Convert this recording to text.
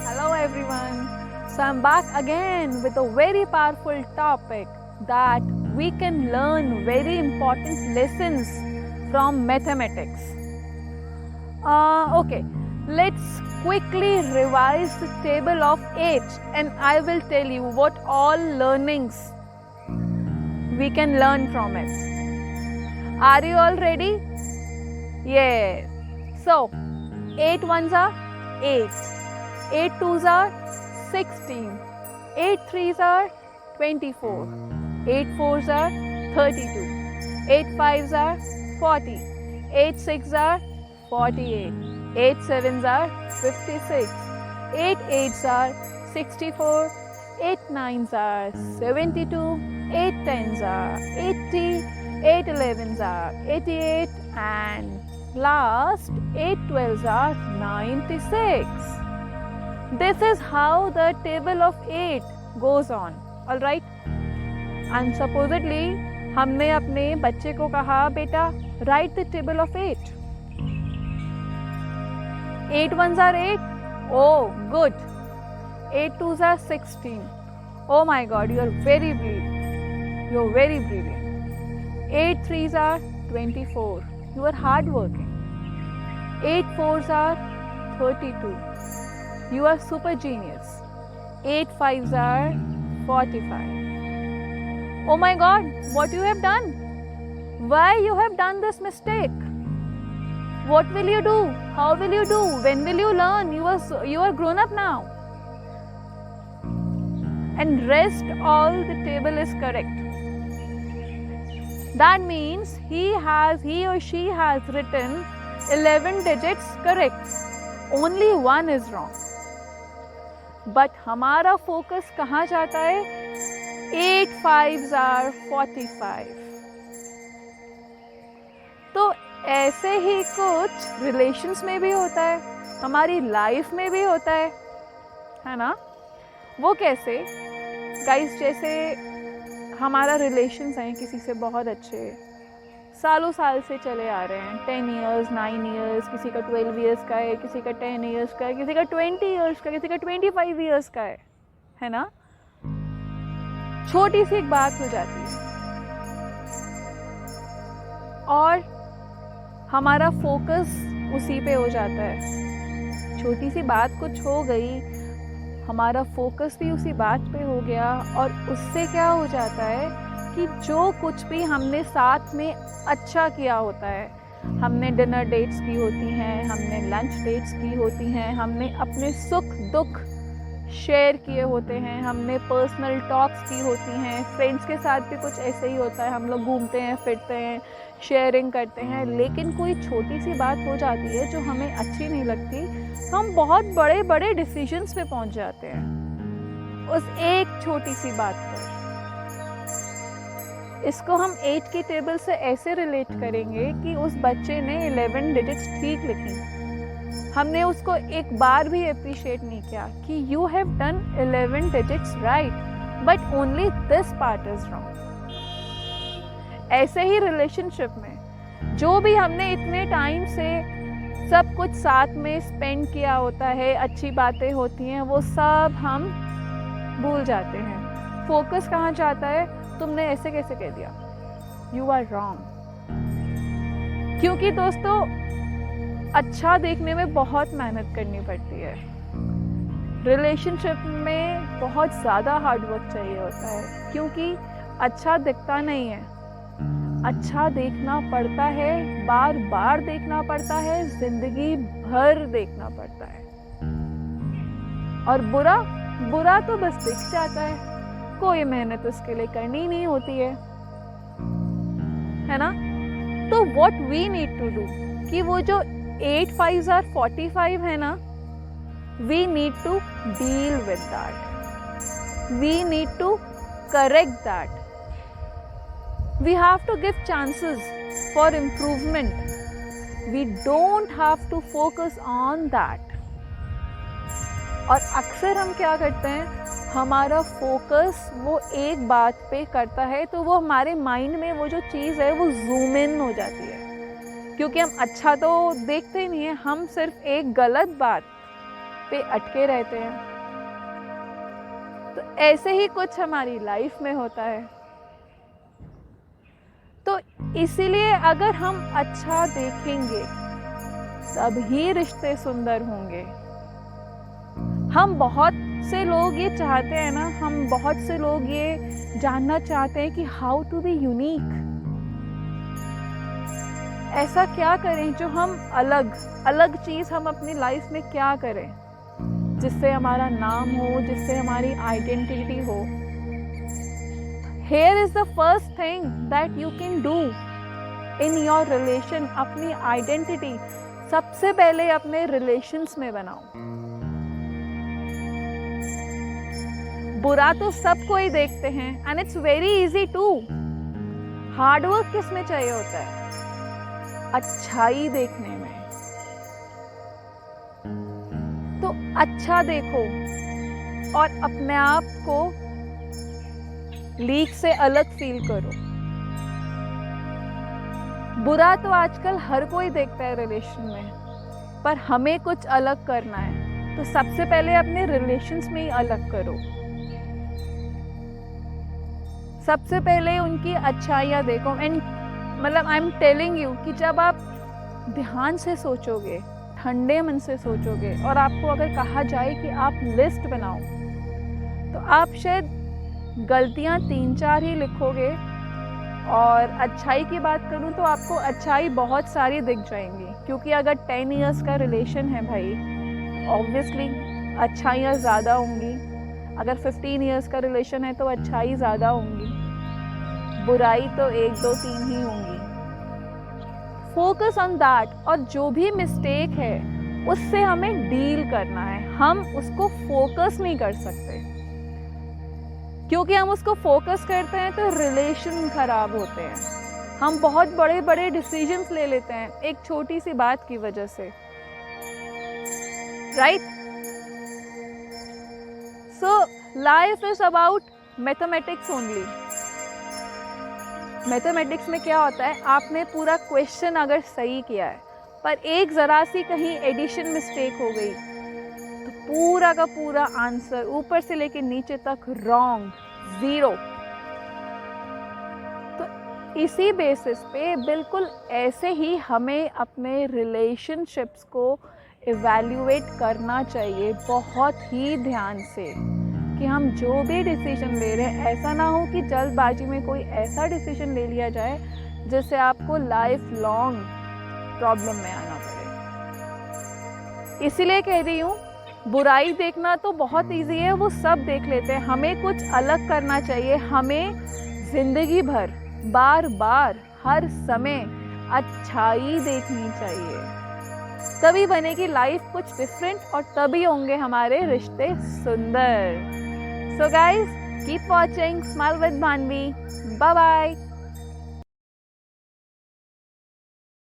Hello everyone. So I'm back again with a very powerful topic that we can learn very important lessons from mathematics. Okay, let's quickly revise the table of 8 and I will tell you what all learnings we can learn from it. Are you all ready? Yes. So 8 ones are 8. 8 twos are 16, 8 threes are 24, 8 fours are 32, 8 fives are 40, 8 sixes are 48, 8 sevens are 56, 8 eights are 64, 8 nines are 72, 8 tens are 80, 8 elevens are 88 and last 8 twelves are 96. This is how the table of 8 goes on. Alright? And supposedly हमने अपने बच्चे को कहा बेटा write the table of 8. 8 ones are 8. Oh, good. 8 twos are 16. Oh my God, you are very brilliant. You are very brilliant. 8 threes are 24. You are hardworking. 8 fours are 32. You are super genius. 8 fives are 45. Oh my God, what you have done? Why you have done this mistake? What will you do? How will you do? When will you learn? You are grown up now. And rest all the table is correct. That means he or she has written 11 digits correct. Only one is wrong. But हमारा focus कहाँ जाता है? 8 fives are 45. तो ऐसे ही कुछ relations में भी होता है, हमारी लाइफ में भी होता है ना? वो कैसे? गाइस, जैसे हमारा रिलेशंस हैं किसी से बहुत अच्छे, सालों साल से चले आ रहे हैं, 10 years, 9 years, किसी का 12 years का है, किसी का 10 years का है, किसी का 20 years का, किसी का 25 years का है ना? छोटी सी एक बात हो जाती है और हमारा फोकस उसी पे हो जाता है। छोटी सी बात कुछ हो गई, हमारा फोकस भी उसी बात पे हो गया और उससे क्या हो जाता है कि जो कुछ भी हमने साथ में अच्छा किया होता है, हमने डिनर डेट्स की होती हैं, हमने लंच डेट्स की होती हैं, हमने अपने सुख दुख शेयर किए होते हैं, हमने पर्सनल टॉक्स की होती हैं, फ्रेंड्स के साथ भी कुछ ऐसे ही होता है, हम लोग घूमते हैं फिरते हैं, शेयरिंग करते हैं, लेकिन कोई छोटी सी बात हो जाती है जो हमें अच्छी नहीं लगती, हम बहुत बड़े बड़े डिसीजंस पे पहुंच जाते हैं उस एक छोटी सी बात पर। इसको हम 8 की टेबल से ऐसे रिलेट करेंगे कि उस बच्चे ने 11 डिजिट्स ठीक लिखी, हमने उसको एक बार भी अप्रिशिएट नहीं किया कि you have done 11 digits right but only this part is wrong. ऐसे ही रिलेशनशिप में जो भी हमने इतने टाइम से सब कुछ साथ में स्पेंड किया होता है, अच्छी बातें होती हैं, वो सब हम भूल जाते हैं। फोकस कहाँ जाता है? तुमने ऐसे कैसे कह दिया? You are wrong. क्योंकि दोस्तों, अच्छा देखने में बहुत मेहनत करनी पड़ती है, रिलेशनशिप में बहुत ज़्यादा हार्डवर्क चाहिए होता है, क्योंकि अच्छा दिखता नहीं है, अच्छा देखना पड़ता है, बार बार देखना पड़ता है, जिंदगी भर देखना पड़ता है। और बुरा तो बस दिख जाता है, कोई मेहनत उसके लिए करनी नहीं होती है ना? तो what we need to do कि वो जो 8 fives are 45 है ना, we need to deal with that, we need to correct that, we have to give chances for improvement, we don't have to focus on that। और अक्सर हम क्या करते हैं, हमारा फोकस वो एक बात पे करता है तो वो हमारे माइंड में वो जो चीज़ है वो जूम इन हो जाती है, क्योंकि हम अच्छा तो देखते ही नहीं है, हम सिर्फ एक गलत बात पे अटके रहते हैं। तो ऐसे ही कुछ हमारी लाइफ में होता है। तो इसीलिए अगर हम अच्छा देखेंगे तभी रिश्ते सुंदर होंगे। हम बहुत से लोग ये चाहते हैं ना, हम बहुत से लोग ये जानना चाहते हैं कि हाउ टू बी यूनिक। ऐसा क्या करें जो हम अलग चीज हम अपनी लाइफ में क्या करें जिससे हमारा नाम हो, जिससे हमारी आइडेंटिटी हो। Here is the first thing that you can do in your relation। अपनी आइडेंटिटी सबसे पहले अपने रिलेशंस में बनाओ। बुरा तो सब कोई देखते हैं and it's very easy to. Hard work किस में चाहिए होता है? अच्छाई देखने में। तो अच्छा देखो और अपने आप को लीक से अलग फील करो। बुरा तो आजकल हर कोई देखता है रिलेशन में, पर हमें कुछ अलग करना है तो सबसे पहले अपने रिलेशंस में ही अलग करो। सबसे पहले उनकी अच्छाइयाँ देखो। एंड मतलब आई एम टेलिंग यू कि जब आप ध्यान से सोचोगे, ठंडे मन से सोचोगे और आपको अगर कहा जाए कि आप लिस्ट बनाओ तो आप शायद गलतियाँ 3-4 ही लिखोगे। और अच्छाई की बात करूँ तो आपको अच्छाई बहुत सारी दिख जाएंगी, क्योंकि अगर 10 इयर्स का रिलेशन है भाई, ऑब्वियसली अच्छाइयाँ ज़्यादा होंगी। अगर 15 इयर्स का रिलेशन है तो अच्छाई ज़्यादा होंगी, बुराई तो 1, 2, 3 ही होंगी। Focus on that. और जो भी मिस्टेक है उससे हमें डील करना है। हम उसको फोकस नहीं कर सकते, क्योंकि हम उसको फोकस करते हैं तो रिलेशन खराब होते हैं। हम बहुत बड़े बड़े डिसीजंस ले लेते हैं एक छोटी सी बात की वजह से, right? So life is about mathematics only. Mathematics में क्या होता है, आपने पूरा क्वेश्चन अगर सही किया है पर एक ज़रा सी कहीं एडिशन मिस्टेक हो गई तो पूरा का पूरा आंसर ऊपर से लेकर नीचे तक रॉन्ग, 0। तो इसी बेसिस पे बिल्कुल ऐसे ही हमें अपने रिलेशनशिप्स को इवैल्यूएट करना चाहिए बहुत ही ध्यान से, कि हम जो भी डिसीजन ले रहे हैं ऐसा ना हो कि जल्दबाजी में कोई ऐसा डिसीजन ले लिया जाए जिससे आपको लाइफ लॉन्ग प्रॉब्लम में आना पड़े। इसीलिए कह रही हूँ, बुराई देखना तो बहुत इजी है, वो सब देख लेते हैं। हमें कुछ अलग करना चाहिए। हमें जिंदगी भर बार बार हर समय अच्छाई देखनी चाहिए, तभी बनेगी लाइफ कुछ डिफरेंट और तभी होंगे हमारे रिश्ते सुंदर। So guys, keep watching Smile with Manvi. Bye bye.